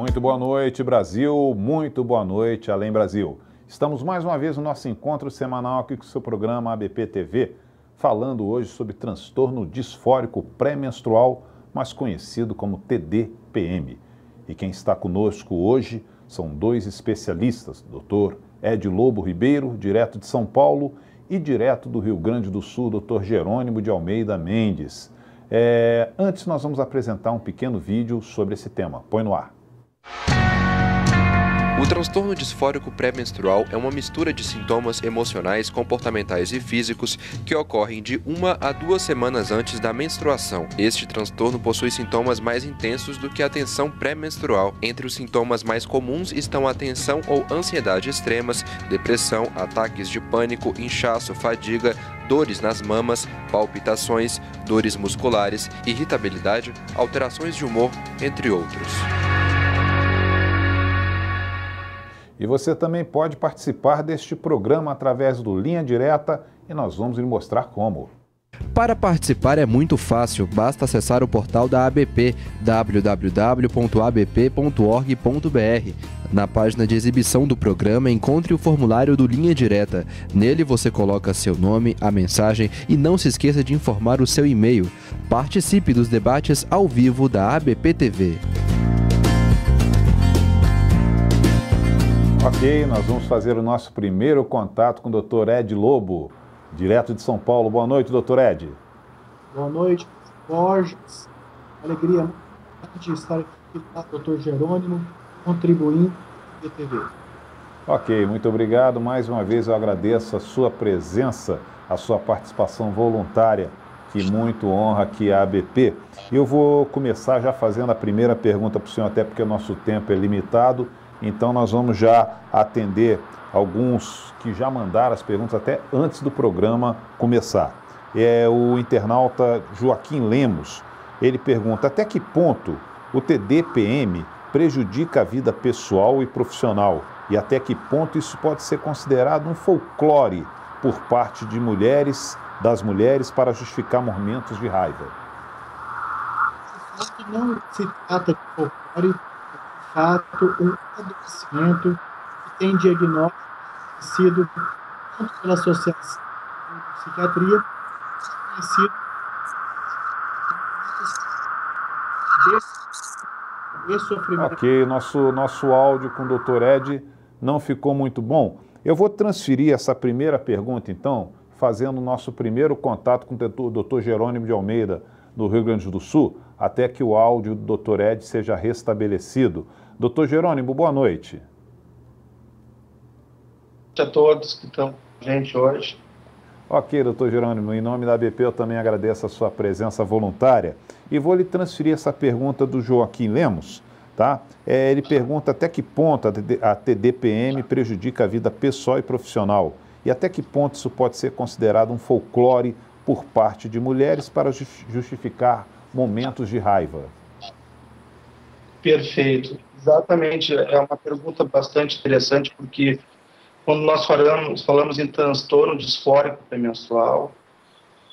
Muito boa noite, Brasil. Muito boa noite, Além Brasil. Estamos mais uma vez no nosso encontro semanal aqui com o seu programa ABP TV, falando hoje sobre transtorno disfórico pré-menstrual, mais conhecido como TDPM. E quem está conosco hoje são dois especialistas, Dr. Ed Lobo Ribeiro, direto de São Paulo, e direto do Rio Grande do Sul, Dr. Jerônimo de Almeida Mendes. Antes nós vamos apresentar um pequeno vídeo sobre esse tema. Põe no ar. O transtorno disfórico pré-menstrual é uma mistura de sintomas emocionais, comportamentais e físicos que ocorrem de 1 a 2 semanas antes da menstruação. Este transtorno possui sintomas mais intensos do que a tensão pré-menstrual. Entre os sintomas mais comuns estão a tensão ou ansiedade extremas, depressão, ataques de pânico, inchaço, fadiga, dores nas mamas, palpitações, dores musculares, irritabilidade, alterações de humor, entre outros. E você também pode participar deste programa através do Linha Direta e nós vamos lhe mostrar como. Para participar é muito fácil, basta acessar o portal da ABP, www.abp.org.br. Na página de exibição do programa, encontre o formulário do Linha Direta. Nele você coloca seu nome, a mensagem e não se esqueça de informar o seu e-mail. Participe dos debates ao vivo da ABP TV. Ok, nós vamos fazer o nosso primeiro contato com o Dr. Ed Lobo, direto de São Paulo. Boa noite, Dr. Ed. Boa noite, Borges. Alegria de estar aqui com o Dr. Jerônimo, contribuindo na TV. Ok, muito obrigado. Mais uma vez eu agradeço a sua presença, a sua participação voluntária, que muito honra aqui a ABP. Eu vou começar já fazendo a primeira pergunta para o senhor, até porque o nosso tempo é limitado. Então nós vamos já atender alguns que já mandaram as perguntas até antes do programa começar. O internauta Joaquim Lemos, ele pergunta: até que ponto o TDPM prejudica a vida pessoal e profissional? E até que ponto isso pode ser considerado um folclore por parte de mulheres, das mulheres, para justificar momentos de raiva? Não se trata de folclore, fato, um adoecimento que tem diagnóstico sido tanto pela Associação de Psiquiatria, conhecido desse sofrimento. Ok, nosso áudio com o Dr. Ed não ficou muito bom. Eu vou transferir essa primeira pergunta, então, fazendo o nosso primeiro contato com o Dr. Jerônimo de Almeida, do Rio Grande do Sul, até que o áudio do Dr. Ed seja restabelecido. Dr. Jerônimo, boa noite. Boa noite a todos que estão com a gente hoje. Ok, doutor Jerônimo, em nome da ABP eu também agradeço a sua presença voluntária e vou lhe transferir essa pergunta do Joaquim Lemos, tá? Ele pergunta até que ponto a TDPM prejudica a vida pessoal e profissional e até que ponto isso pode ser considerado um folclore por parte de mulheres para justificar momentos de raiva. Perfeito. Exatamente, é uma pergunta bastante interessante, porque quando nós falamos em transtorno disfórico pré-menstrual,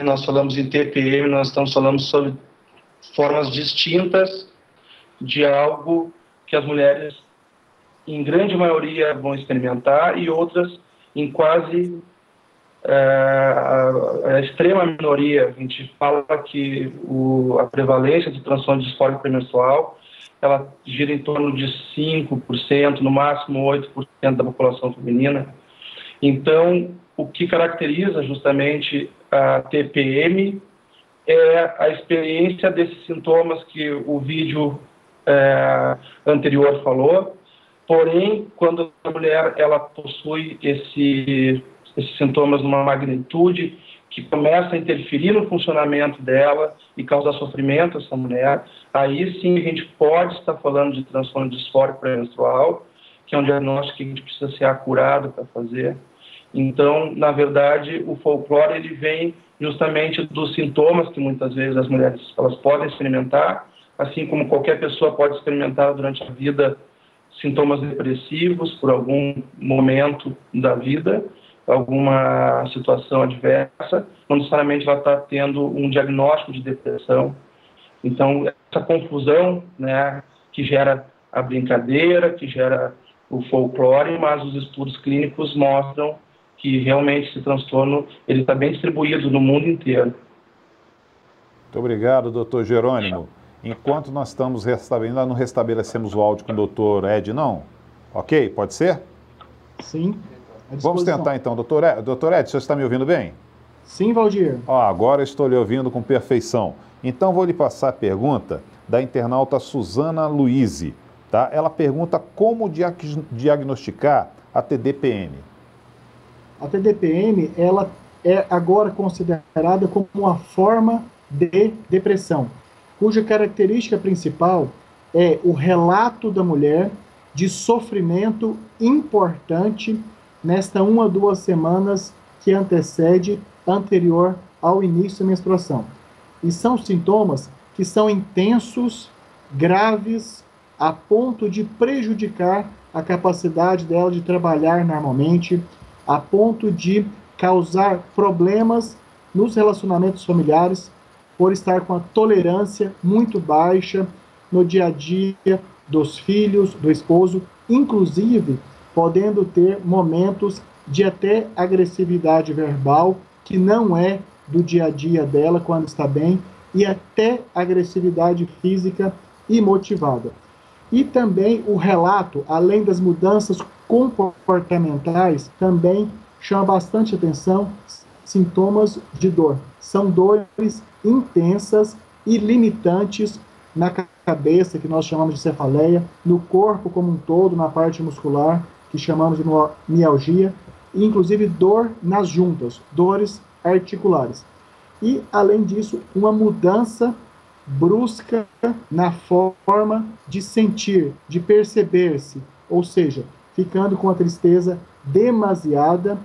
nós falamos em TPM, nós estamos falando sobre formas distintas de algo que as mulheres, em grande maioria, vão experimentar e outras em quase a extrema minoria. A gente fala que a prevalência de transtorno disfórico pré-menstrual ela gira em torno de 5%, no máximo 8% da população feminina. Então, o que caracteriza justamente a TPM é a experiência desses sintomas que o vídeo anterior falou. Porém, quando a mulher ela possui esses sintomas numa magnitude que começa a interferir no funcionamento dela e causar sofrimento a essa mulher, aí sim a gente pode estar falando de transtorno disfórico pré-menstrual, que é um diagnóstico que a gente precisa ser acurado para fazer. Então, na verdade, o folclore ele vem justamente dos sintomas que muitas vezes as mulheres elas podem experimentar, assim como qualquer pessoa pode experimentar durante a vida sintomas depressivos por algum momento da vida, alguma situação adversa, não necessariamente ela está tendo um diagnóstico de depressão. Então, essa confusão, né, que gera a brincadeira, que gera o folclore, mas os estudos clínicos mostram que realmente esse transtorno ele está bem distribuído no mundo inteiro. Muito obrigado, doutor Jerônimo. Enquanto nós estamos ainda não restabelecemos o áudio com o doutor Ed, não? Ok? Pode ser? Sim. Vamos tentar então, doutor Ed. Doutor Ed, você está me ouvindo bem? Sim, Valdir. Agora estou lhe ouvindo com perfeição. Então vou lhe passar a pergunta da internauta Suzana Luize. Tá? Ela pergunta como diagnosticar a TDPM. A TDPM, ela é agora considerada como uma forma de depressão, cuja característica principal é o relato da mulher de sofrimento importante nesta 1 a 2 semanas que antecede anterior ao início da menstruação. E são sintomas que são intensos, graves, a ponto de prejudicar a capacidade dela de trabalhar normalmente, a ponto de causar problemas nos relacionamentos familiares, por estar com a tolerância muito baixa no dia a dia dos filhos, do esposo, inclusive podendo ter momentos de até agressividade verbal, que não é do dia a dia dela quando está bem, e até agressividade física imotivada. E também o relato, além das mudanças comportamentais, também chama bastante atenção sintomas de dor. São dores intensas e limitantes na cabeça, que nós chamamos de cefaleia, no corpo como um todo, na parte muscular, que chamamos de mialgia, e inclusive dor nas juntas, dores articulares. E, além disso, uma mudança brusca na forma de sentir, de perceber-se, ou seja, ficando com a tristeza demasiada,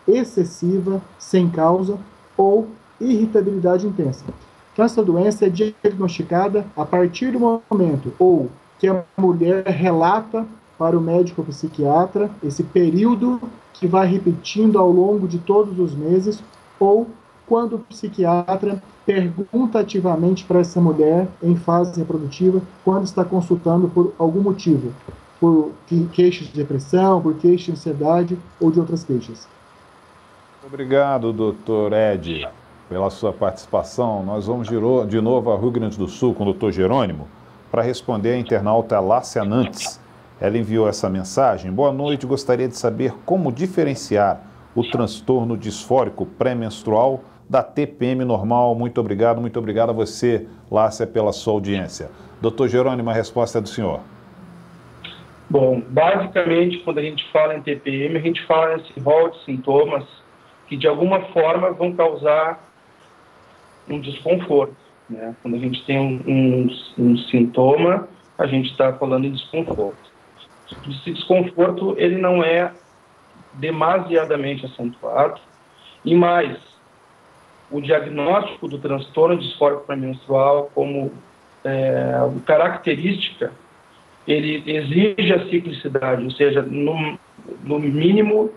excessiva, sem causa, ou irritabilidade intensa. Então, essa doença é diagnosticada a partir do momento ou que a mulher relata para o médico psiquiatra esse período que vai repetindo ao longo de todos os meses, ou quando o psiquiatra pergunta ativamente para essa mulher em fase reprodutiva quando está consultando por algum motivo, por queixas de depressão, por queixas de ansiedade ou de outras queixas. Obrigado, doutor Ed, pela sua participação. Nós vamos de novo ao Rio Grande do Sul com o doutor Jerônimo para responder a internauta Lácia Nantes. Ela enviou essa mensagem. Boa noite, gostaria de saber como diferenciar o transtorno disfórico pré-menstrual da TPM normal. Muito obrigado a você, Lácia, pela sua audiência. Doutor Jerônimo, a resposta é do senhor. Bom, basicamente, quando a gente fala em TPM, a gente fala nesse rol de sintomas que, de alguma forma, vão causar um desconforto, né? Quando a gente tem um sintoma, a gente está falando em desconforto. Esse desconforto, ele não é demasiadamente acentuado, e mais, o diagnóstico do transtorno disfórico pré-menstrual como característica, ele exige a ciclicidade, ou seja, no mínimo,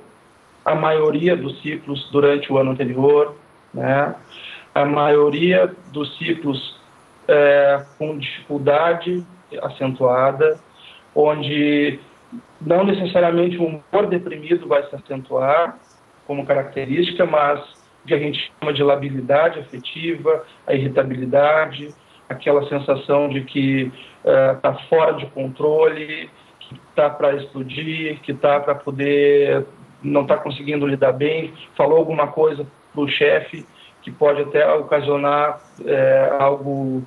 a maioria dos ciclos durante o ano anterior, né? A maioria dos ciclos com dificuldade acentuada, onde não necessariamente o humor deprimido vai se acentuar como característica, mas o que a gente chama de labilidade afetiva, a irritabilidade, aquela sensação de que está fora de controle, que está para explodir, que está para poder, não está conseguindo lidar bem, falou alguma coisa para o chefe que pode até ocasionar algo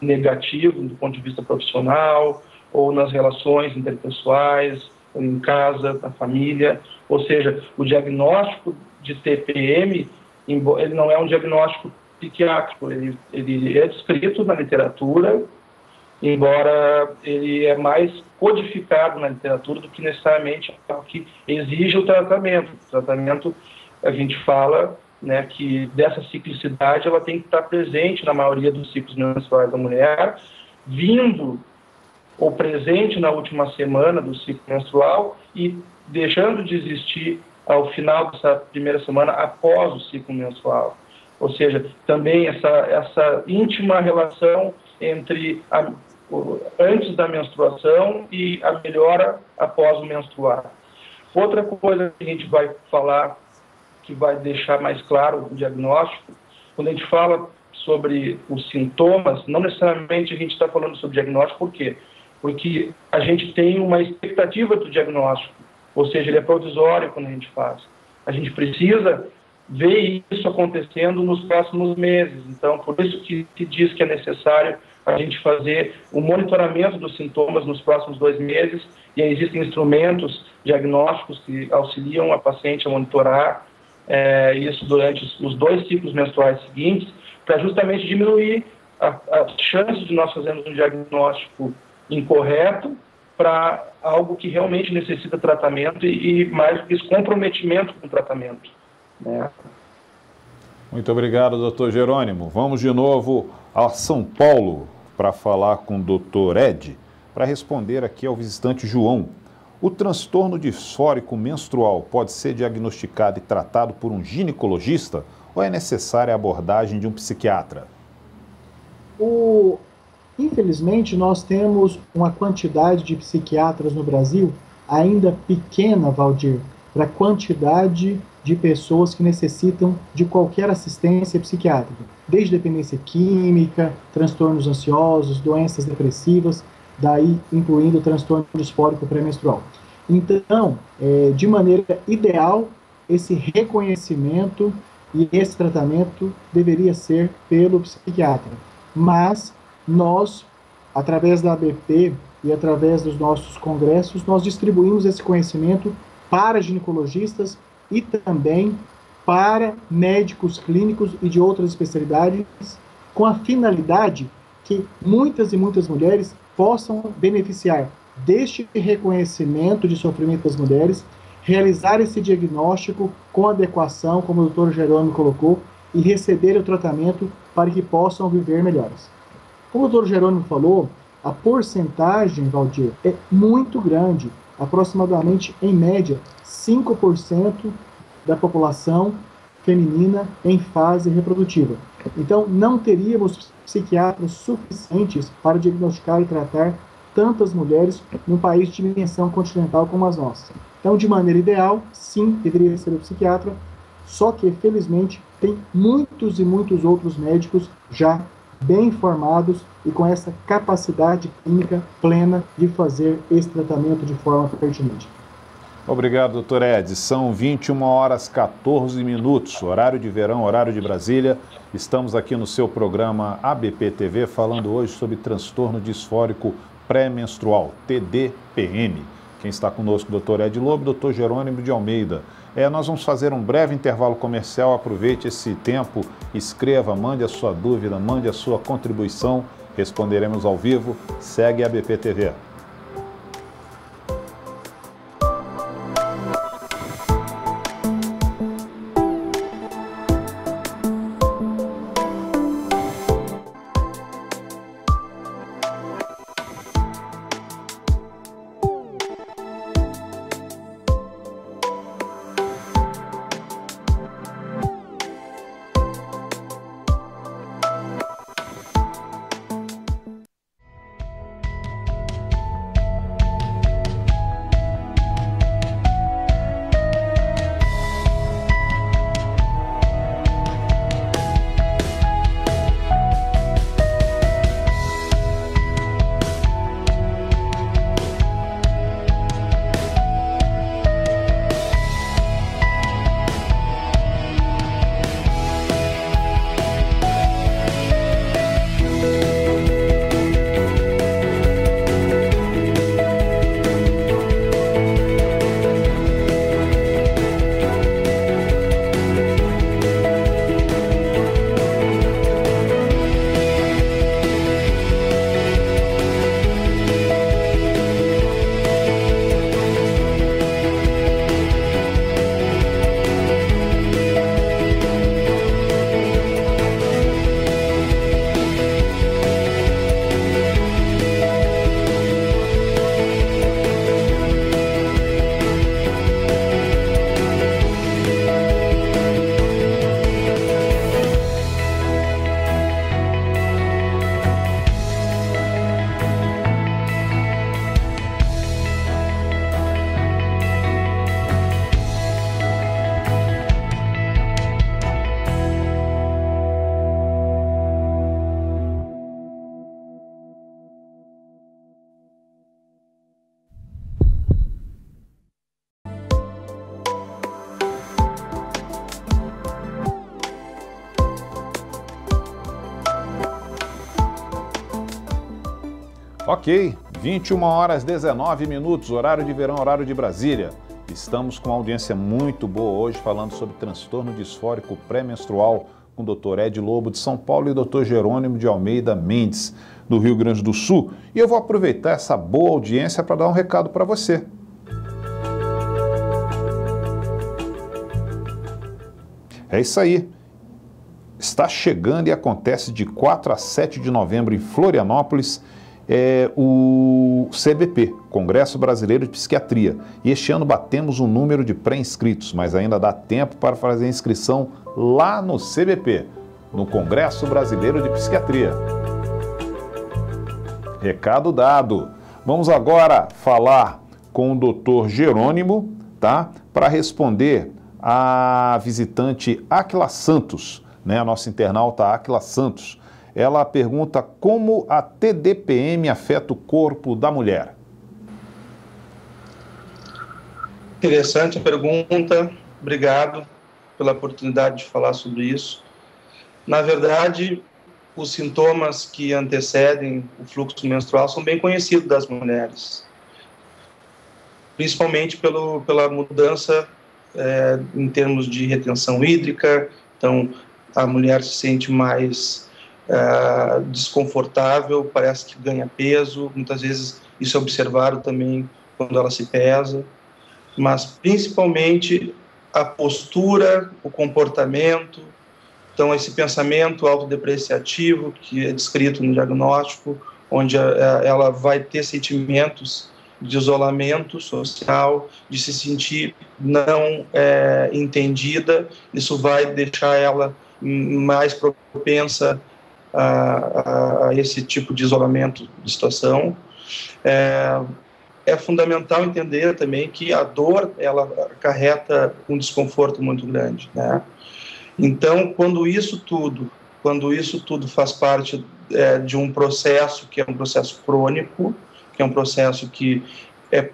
negativo do ponto de vista profissional ou nas relações interpessoais, em casa, na família. Ou seja, o diagnóstico de TPM, ele não é um diagnóstico psiquiátrico, ele é descrito na literatura, embora ele é mais codificado na literatura do que necessariamente algo que exige o tratamento. O tratamento, a gente fala, né, que dessa ciclicidade ela tem que estar presente na maioria dos ciclos menstruais da mulher, vindo ou presente na última semana do ciclo menstrual e deixando de existir ao final dessa primeira semana após o ciclo menstrual. Ou seja, também essa íntima relação entre antes da menstruação e a melhora após o menstruar. Outra coisa que a gente vai falar, que vai deixar mais claro o diagnóstico, quando a gente fala sobre os sintomas, não necessariamente a gente está falando sobre diagnóstico, por quê? Porque a gente tem uma expectativa do diagnóstico, ou seja, ele é provisório quando a gente faz. A gente precisa ver isso acontecendo nos próximos meses. Então, por isso que se diz que é necessário a gente fazer o monitoramento dos sintomas nos próximos 2 meses, e aí existem instrumentos diagnósticos que auxiliam a paciente a monitorar isso durante os 2 ciclos menstruais seguintes, para justamente diminuir as chances de nós fazermos um diagnóstico incorreto para algo que realmente necessita tratamento e mais do que isso, comprometimento com o tratamento. Né? Muito obrigado, doutor Jerônimo. Vamos de novo a São Paulo para falar com o doutor Ed, para responder aqui ao visitante João. O transtorno disfórico menstrual pode ser diagnosticado e tratado por um ginecologista ou é necessária a abordagem de um psiquiatra? Infelizmente, nós temos uma quantidade de psiquiatras no Brasil ainda pequena, Valdir, para a quantidade de pessoas que necessitam de qualquer assistência psiquiátrica, desde dependência química, transtornos ansiosos, doenças depressivas, daí incluindo o transtorno disfórico pré-menstrual. Então, de maneira ideal, esse reconhecimento e esse tratamento deveria ser pelo psiquiatra. Mas nós, através da ABP e através dos nossos congressos, nós distribuímos esse conhecimento para ginecologistas e também para médicos clínicos e de outras especialidades, com a finalidade que muitas e muitas mulheres possam beneficiar deste reconhecimento de sofrimento das mulheres, realizar esse diagnóstico com adequação, como o Dr. Jerônimo colocou, e receber o tratamento para que possam viver melhores. Como o Dr. Jerônimo falou, a porcentagem, Valdir, é muito grande, aproximadamente, em média, 5% da população feminina em fase reprodutiva. Então, não teríamos psiquiatras suficientes para diagnosticar e tratar tantas mulheres num país de dimensão continental como as nossas. Então, de maneira ideal, sim, deveria ser o psiquiatra, só que, felizmente, tem muitos e muitos outros médicos já bem informados e com essa capacidade clínica plena de fazer esse tratamento de forma pertinente. Obrigado, doutor Ed. São 21h14, horário de verão, horário de Brasília. Estamos aqui no seu programa ABP TV falando hoje sobre transtorno disfórico pré-menstrual, TDPM. Quem está conosco, doutor Ed Lobo, doutor Jerônimo de Almeida. Nós vamos fazer um breve intervalo comercial, aproveite esse tempo, escreva, mande a sua dúvida, mande a sua contribuição, responderemos ao vivo. Segue a ABP TV. Ok, 21 horas 19 minutos, horário de verão, horário de Brasília. Estamos com uma audiência muito boa hoje falando sobre transtorno disfórico pré-menstrual com o Dr. Ed Lobo de São Paulo e o Dr. Jerônimo de Almeida Mendes do Rio Grande do Sul. E eu vou aproveitar essa boa audiência para dar um recado para você. É isso aí. Está chegando e acontece de 4 a 7 de novembro em Florianópolis o CBP, Congresso Brasileiro de Psiquiatria. E este ano batemos o número de pré-inscritos, mas ainda dá tempo para fazer a inscrição lá no CBP, no Congresso Brasileiro de Psiquiatria. Recado dado. Vamos agora falar com o Dr. Jerônimo, tá? Para responder a visitante Áquila Santos, né? A nossa internauta Áquila Santos. Ela pergunta como a TDPM afeta o corpo da mulher. Interessante a pergunta, obrigado pela oportunidade de falar sobre isso. Na verdade, os sintomas que antecedem o fluxo menstrual são bem conhecidos das mulheres, principalmente pela mudança em termos de retenção hídrica. Então, a mulher se sente mais desconfortável, parece que ganha peso, muitas vezes isso é observado também quando ela se pesa, mas principalmente a postura, o comportamento. Então, esse pensamento autodepreciativo que é descrito no diagnóstico, onde ela vai ter sentimentos de isolamento social, de se sentir não entendida, isso vai deixar ela mais propensa a esse tipo de isolamento de situação. É fundamental entender também que a dor, ela acarreta um desconforto muito grande, né? Então, quando isso tudo faz parte de um processo que é um processo crônico, que é um processo que é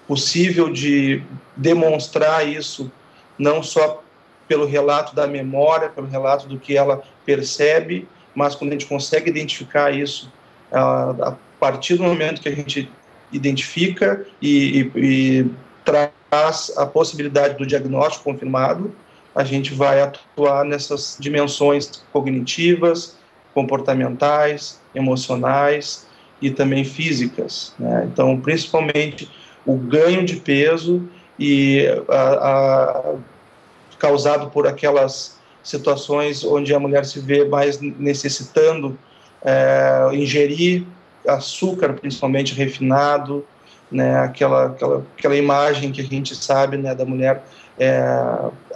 possível de demonstrar isso não só pelo relato da memória, pelo relato do que ela percebe, mas quando a gente consegue identificar isso, a partir do momento que a gente identifica e traz a possibilidade do diagnóstico confirmado, a gente vai atuar nessas dimensões cognitivas, comportamentais, emocionais e também físicas, né? Então, principalmente o ganho de peso e causado por aquelas situações onde a mulher se vê mais necessitando ingerir açúcar, principalmente refinado, né? Aquela imagem que a gente sabe, né, da mulher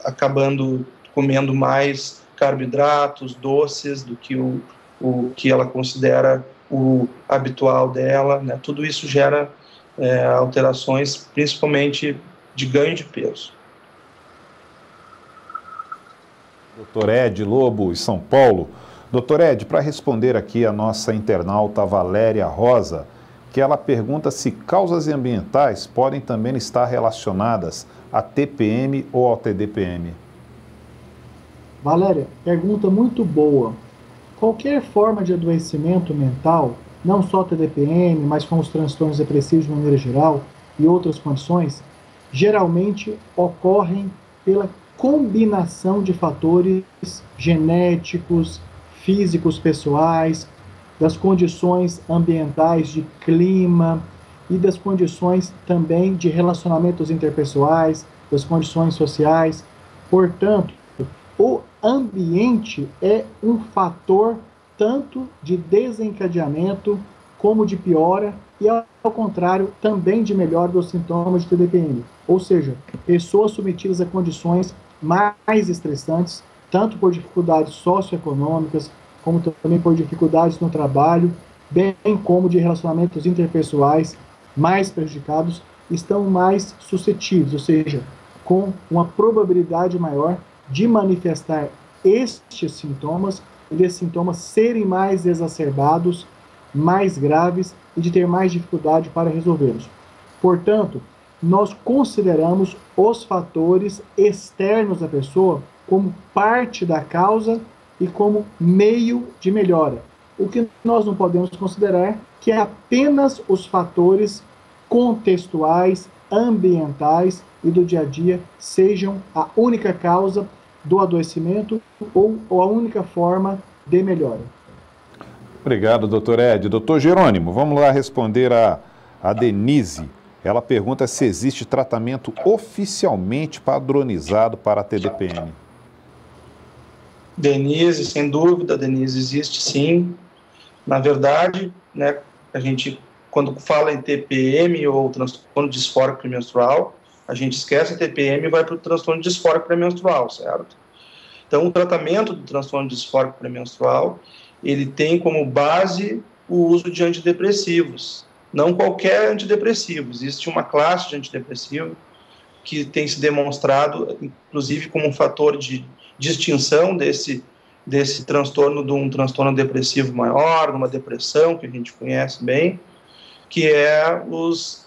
acabando comendo mais carboidratos, doces, do que o que ela considera o habitual dela, né? Tudo isso gera alterações, principalmente de ganho de peso. Dr. Ed Lobo, São Paulo. Dr. Ed, para responder aqui a nossa internauta Valéria Rosa, que ela pergunta se causas ambientais podem também estar relacionadas à TPM ou ao TDPM. Valéria, pergunta muito boa. Qualquer forma de adoecimento mental, não só TDPM, mas como os transtornos depressivos de maneira geral e outras condições, geralmente ocorrem pela combinação de fatores genéticos, físicos pessoais, das condições ambientais de clima e das condições também de relacionamentos interpessoais, das condições sociais. Portanto, o ambiente é um fator tanto de desencadeamento como de piora e, ao contrário, também de melhora dos sintomas de TDPM. Ou seja, pessoas submetidas a condições mais estressantes, tanto por dificuldades socioeconômicas, como também por dificuldades no trabalho, bem como de relacionamentos interpessoais mais prejudicados, estão mais suscetíveis, ou seja, com uma probabilidade maior de manifestar estes sintomas e desses sintomas serem mais exacerbados, mais graves e de ter mais dificuldade para resolvê-los. Portanto, nós consideramos os fatores externos à pessoa como parte da causa e como meio de melhora. O que nós não podemos considerar que apenas os fatores contextuais, ambientais e do dia a dia sejam a única causa do adoecimento ou a única forma de melhora. Obrigado, doutor Ed. Doutor Jerônimo, vamos lá responder a Denise. Ela pergunta se existe tratamento oficialmente padronizado para a TDPM. Denise, sem dúvida, Denise, existe sim. Na verdade, né, a gente, quando fala em TPM ou transtorno disfórico premenstrual, a gente esquece a TPM e vai para o transtorno disfórico premenstrual, certo? Então, o tratamento do transtorno disfórico premenstrual, ele tem como base o uso de antidepressivos. Não qualquer antidepressivo, existe uma classe de antidepressivo que tem se demonstrado, inclusive, como um fator de distinção desse transtorno de um transtorno depressivo maior, de uma depressão que a gente conhece bem, que é os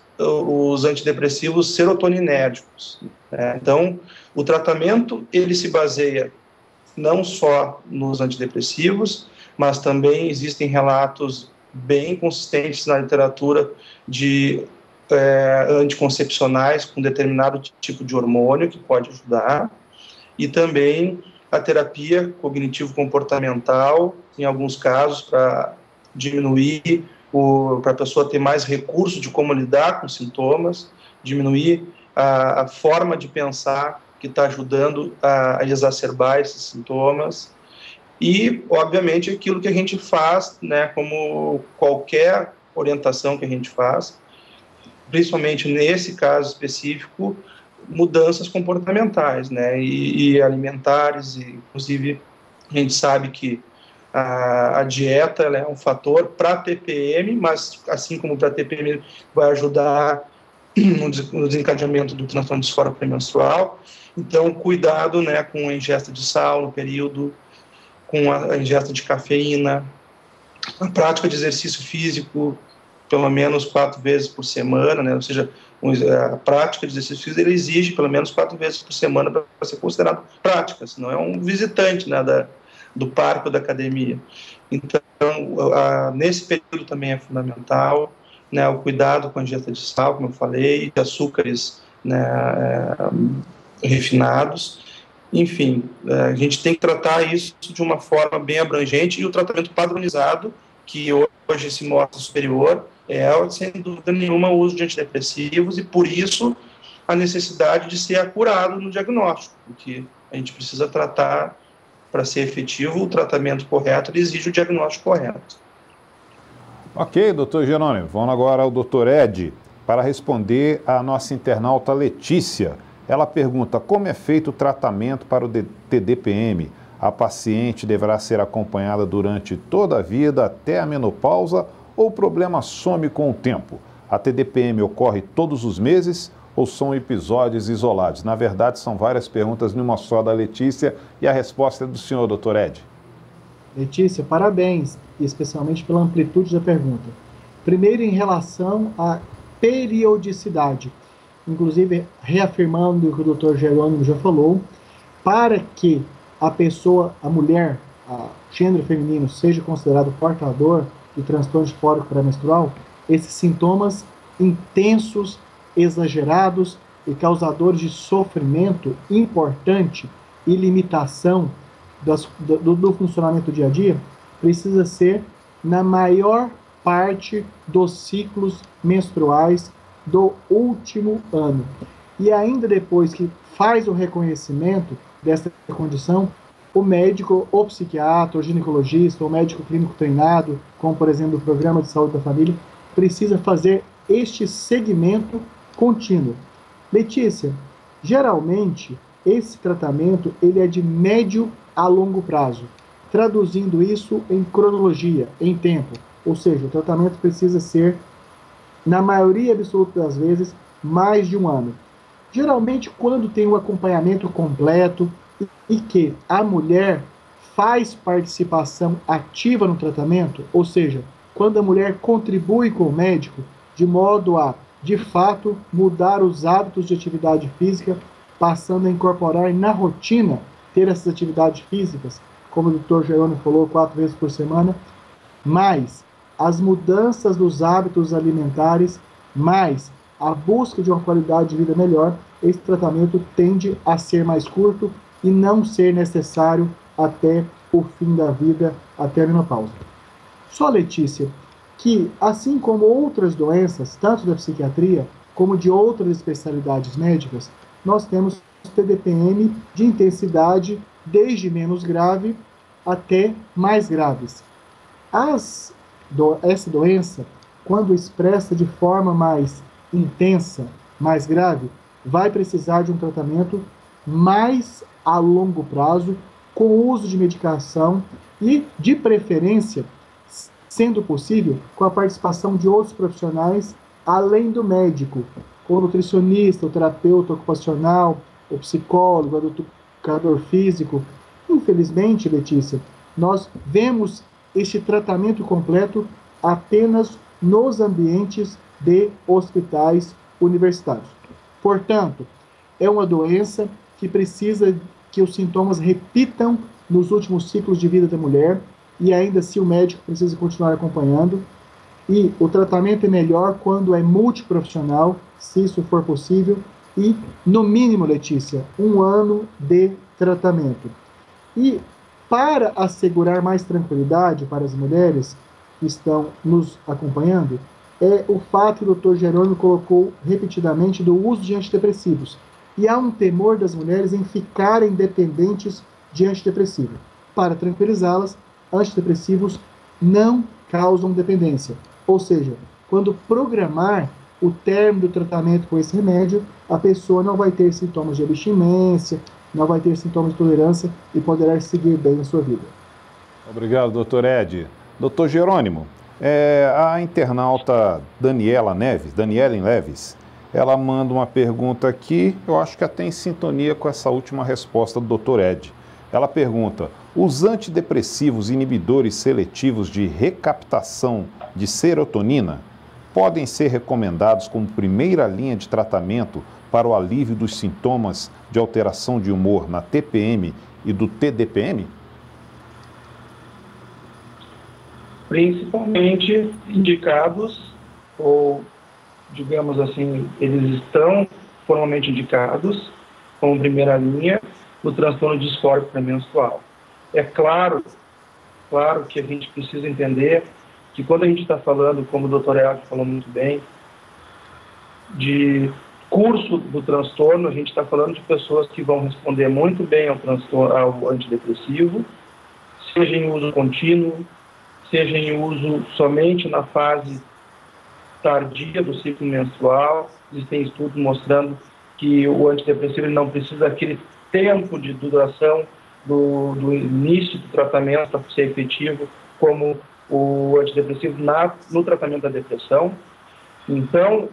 antidepressivos serotoninérgicos. Né? Então, o tratamento, ele se baseia não só nos antidepressivos, mas também existem relatos bem consistentes na literatura de anticoncepcionais com determinado tipo de hormônio que pode ajudar, e também a terapia cognitivo-comportamental, em alguns casos, para diminuir, para a pessoa ter mais recurso de como lidar com sintomas, diminuir a forma de pensar que está ajudando a exacerbar esses sintomas. E, obviamente, aquilo que a gente faz, né, como qualquer orientação que a gente faz, principalmente nesse caso específico, mudanças comportamentais, né, e alimentares, e, inclusive, a gente sabe que a dieta, ela é um fator para TPM, mas, assim como para TPM, vai ajudar no desencadeamento do transtorno disfórico premenstrual. Então, cuidado, né, com a ingesta de sal no período, com a ingesta de cafeína, a prática de exercício físico, pelo menos 4 vezes por semana, né? Ou seja, a prática de exercício físico, ele exige pelo menos 4 vezes por semana para ser considerado prática, senão é um visitante, né, do parque ou da academia. Então, nesse período também é fundamental, né, o cuidado com a ingesta de sal, como eu falei, de açúcares, né, refinados. Enfim, a gente tem que tratar isso de uma forma bem abrangente, e o tratamento padronizado, que hoje se mostra superior, é, sem dúvida nenhuma, o uso de antidepressivos, e por isso a necessidade de ser acurado no diagnóstico, porque a gente precisa tratar, para ser efetivo, o tratamento correto, ele exige o diagnóstico correto. Ok, doutor Jerônimo, vamos agora ao doutor Ed para responder a nossa internauta Letícia. Ela pergunta: como é feito o tratamento para o TDPM? A paciente deverá ser acompanhada durante toda a vida até a menopausa, ou o problema some com o tempo? A TDPM ocorre todos os meses ou são episódios isolados? Na verdade, são várias perguntas numa só da Letícia, e a resposta é do senhor, doutor Ed. Letícia, parabéns, especialmente pela amplitude da pergunta. Primeiro, em relação à periodicidade, inclusive reafirmando o que o Dr. Jerônimo já falou, para que a pessoa, a mulher, a gênero feminino, seja considerado portador de transtorno disfórico pré-menstrual, esses sintomas intensos, exagerados e causadores de sofrimento importante e limitação do funcionamento do dia a dia, precisa ser na maior parte dos ciclos menstruais do último ano. E ainda depois que faz o reconhecimento dessa condição, o médico, ou psiquiatra, ou ginecologista, ou médico clínico treinado, como por exemplo o Programa de Saúde da Família, precisa fazer este segmento contínuo. Letícia, geralmente esse tratamento ele é de médio a longo prazo, traduzindo isso em cronologia, em tempo, ou seja, o tratamento precisa ser, na maioria absoluta das vezes, mais de 1 ano. Geralmente, quando tem um acompanhamento completo e que a mulher faz participação ativa no tratamento, ou seja, quando a mulher contribui com o médico de modo a, de fato, mudar os hábitos de atividade física, passando a incorporar na rotina, ter essas atividades físicas, como o Dr. Jerônimo falou, 4 vezes por semana, mas as mudanças dos hábitos alimentares, mais a busca de uma qualidade de vida melhor, esse tratamento tende a ser mais curto e não ser necessário até o fim da vida, até a menopausa. Só, Letícia, que assim como outras doenças, tanto da psiquiatria como de outras especialidades médicas, nós temos TDPM de intensidade desde menos grave até mais graves. Essa doença, quando expressa de forma mais intensa, mais grave, vai precisar de um tratamento mais a longo prazo, com o uso de medicação e, de preferência, sendo possível, com a participação de outros profissionais, além do médico, o nutricionista, o terapeuta ocupacional, o psicólogo, o educador físico. Infelizmente, Letícia, nós vemos este tratamento completo apenas nos ambientes de hospitais universitários. Portanto, é uma doença que precisa que os sintomas repitam nos últimos ciclos de vida da mulher e ainda assim o médico precisa continuar acompanhando. E o tratamento é melhor quando é multiprofissional, se isso for possível, e, no mínimo, Letícia, 1 ano de tratamento. E, para assegurar mais tranquilidade para as mulheres que estão nos acompanhando, é o fato que o Dr. Jerônimo colocou repetidamente do uso de antidepressivos. E há um temor das mulheres em ficarem dependentes de antidepressivo. Para tranquilizá-las, antidepressivos não causam dependência. Ou seja, quando programar o término do tratamento com esse remédio, a pessoa não vai ter sintomas de abstinência, não vai ter sintomas de tolerância e poderá seguir bem na sua vida. Obrigado, doutor Ed. Doutor Jerônimo, a internauta Daniela Neves, ela manda uma pergunta aqui, eu acho que até em sintonia com essa última resposta do doutor Ed. Ela pergunta: os antidepressivos inibidores seletivos de recaptação de serotonina podem ser recomendados como primeira linha de tratamento para o alívio dos sintomas de alteração de humor na TPM e do TDPM? Principalmente indicados, ou digamos assim, eles estão formalmente indicados como primeira linha no transtorno disfórico pré-menstrual. É claro que a gente precisa entender que quando a gente está falando, como o Dr. Elcio falou muito bem, de curso do transtorno, a gente está falando de pessoas que vão responder muito bem ao antidepressivo, seja em uso contínuo, seja em uso somente na fase tardia do ciclo menstrual. Existem estudos mostrando que o antidepressivo ele não precisa daquele tempo de duração do início do tratamento para ser efetivo, como o antidepressivo no tratamento da depressão. Então,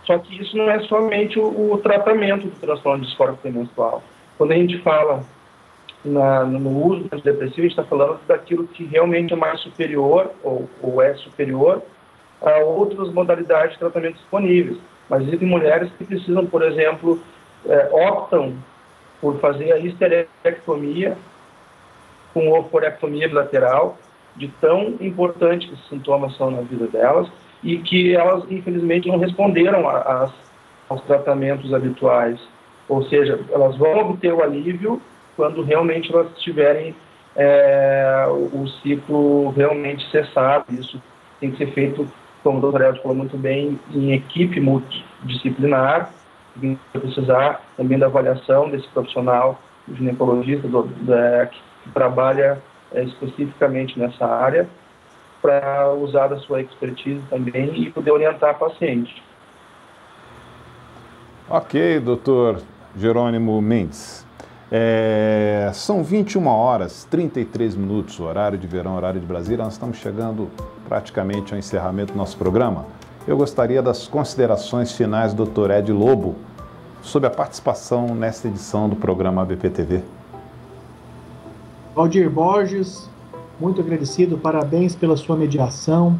só que isso não é somente o tratamento do transtorno disfórico pré-menstrual. Quando a gente fala no uso do antidepressivo, a gente está falando daquilo que realmente é mais superior, ou é superior, a outras modalidades de tratamento disponíveis. Mas existem mulheres que precisam, por exemplo, optam por fazer a histerectomia com oophorectomia bilateral, de tão importante que esses sintomas são na vida delas, e que elas, infelizmente, não responderam aos tratamentos habituais. Ou seja, elas vão obter o alívio quando realmente elas tiverem o ciclo realmente cessado. Isso tem que ser feito, como o Dr. Elcio falou muito bem, em equipe multidisciplinar, que vai precisar também da avaliação desse profissional, o ginecologista, que trabalha especificamente nessa área, para usar da sua expertise também e poder orientar a paciente. Ok, doutor Jerônimo Mendes. São 21 horas, 33 minutos, horário de verão, horário de Brasília. Nós estamos chegando praticamente ao encerramento do nosso programa. Eu gostaria das considerações finais do Dr. Ed Lobo sobre a participação nesta edição do programa ABP-TV. Valdir Borges, muito agradecido, parabéns pela sua mediação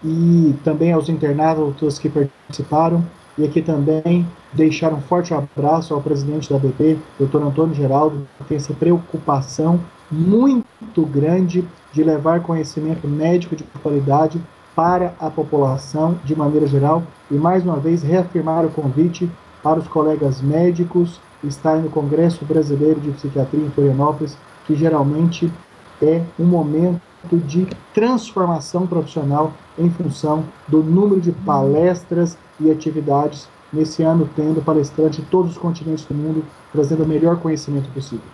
e também aos internautas que participaram. E aqui também deixar um forte abraço ao presidente da ABP, Dr. Antônio Geraldo, que tem essa preocupação muito grande de levar conhecimento médico de qualidade para a população de maneira geral e, mais uma vez, reafirmar o convite para os colegas médicos estarem no Congresso Brasileiro de Psiquiatria em Florianópolis, que geralmente é um momento de transformação profissional em função do número de palestras e atividades, nesse ano tendo palestrantes de todos os continentes do mundo, trazendo o melhor conhecimento possível.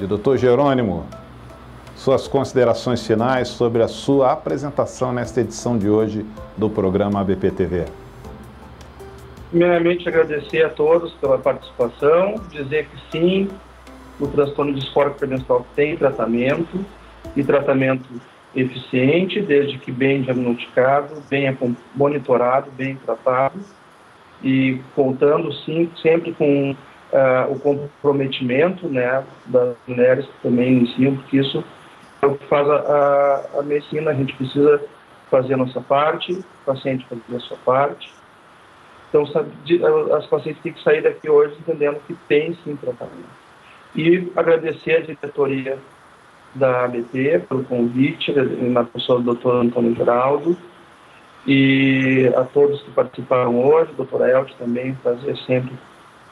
Dr. Jerônimo, suas considerações finais sobre a sua apresentação nesta edição de hoje do programa ABP TV. Primeiramente, agradecer a todos pela participação, dizer que sim, o transtorno disfórico premenstrual tem tratamento, e tratamento eficiente, desde que bem diagnosticado, bem monitorado, bem tratado, e contando sim, sempre com o comprometimento, né, das mulheres que também iniciam, porque isso é o que faz a medicina. A gente precisa fazer a nossa parte, o paciente fazer a sua parte. Então, as pacientes têm que sair daqui hoje entendendo que tem sim tratamento. E agradecer a diretoria da ABP pelo convite, na pessoa do Dr. Antônio Geraldo, e a todos que participaram hoje, o Dr. Eldio também, prazer sempre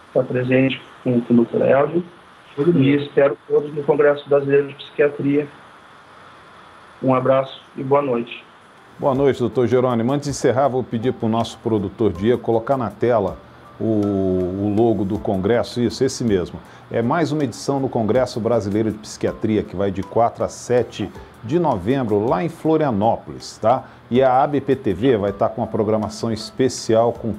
estar presente com o Dr. Eldio, e espero todos no Congresso Brasileiro de Psiquiatria. Um abraço e boa noite. Boa noite, doutor Jerônimo. Antes de encerrar, vou pedir para o nosso produtor Diego colocar na tela o logo do Congresso, isso, esse mesmo. É mais uma edição do Congresso Brasileiro de Psiquiatria, que vai de 4 a 7 de novembro, lá em Florianópolis, tá? E a ABP TV vai estar com uma programação especial em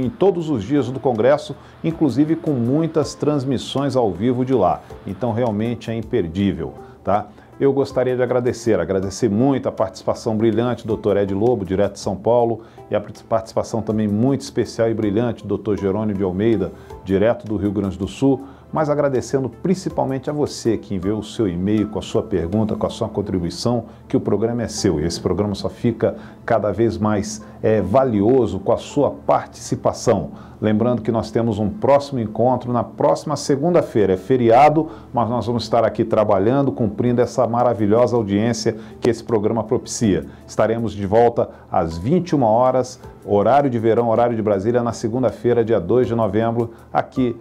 todos os dias do Congresso, inclusive com muitas transmissões ao vivo de lá. Então, realmente é imperdível, tá? Eu gostaria de agradecer muito a participação brilhante do Dr. Ed Lobo, direto de São Paulo, e a participação também muito especial e brilhante do Dr. Jerônimo de Almeida, direto do Rio Grande do Sul, mas agradecendo principalmente a você que enviou o seu e-mail com a sua pergunta, com a sua contribuição, que o programa é seu e esse programa só fica cada vez mais valioso com a sua participação. Lembrando que nós temos um próximo encontro na próxima segunda-feira. É feriado, mas nós vamos estar aqui trabalhando, cumprindo essa maravilhosa audiência que esse programa propicia. Estaremos de volta às 21 horas, horário de verão, horário de Brasília, na segunda-feira, dia 2 de novembro, aqui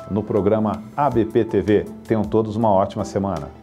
no programa ABP TV. Tenham todos uma ótima semana.